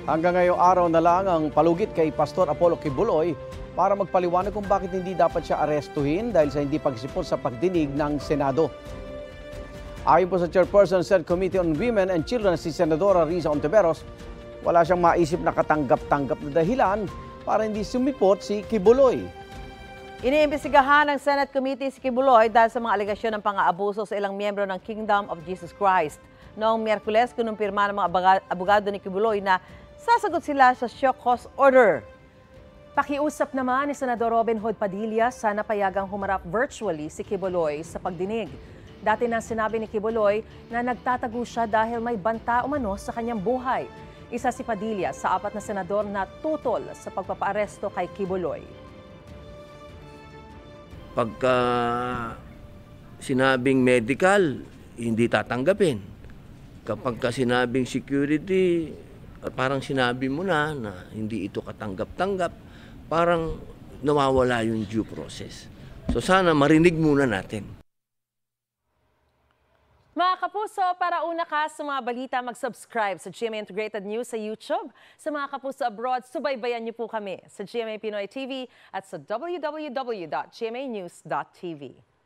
Hanggang ngayong araw na lang ang palugit kay Pastor Apollo Quiboloy para magpaliwanag kung bakit hindi dapat siya arestuhin dahil sa hindi pagsipot sa pagdinig ng Senado. Ayon po sa Chairperson sa Committee on Women and Children si Senadora Risa Ontiveros, wala siyang maisip na katanggap-tanggap na dahilan para hindi sumipot si Quiboloy. Iniimbestigahan ng Senate Committee si Quiboloy dahil sa mga alegasyon ng pang-aabuso sa ilang miyembro ng Kingdom of Jesus Christ. Noong Miyerkules, kinumpirma ng mga abogado ni Quiboloy na sasagot sila sa show cause order. Pakiusap naman ni Senador Robin Hood Padilla sana payagang humarap virtually si Quiboloy sa pagdinig. Dati nang sinabi ni Quiboloy na nagtatago siya dahil may banta umano sa kanyang buhay. Isa si Padilla sa 4 na senador na tutol sa pagpapaaresto kay Quiboloy. Pagka sinabing medical, hindi tatanggapin. Kapag sinabing security, parang sinabi mo na hindi ito katanggap-tanggap, parang nawawala yung due process. So sana marinig muna natin. Mga kapuso, para una ka sa mga balita, mag-subscribe sa GMA Integrated News sa YouTube. Sa mga kapuso abroad, subaybayan niyo po kami sa GMA Pinoy TV at sa www.gmanews.tv.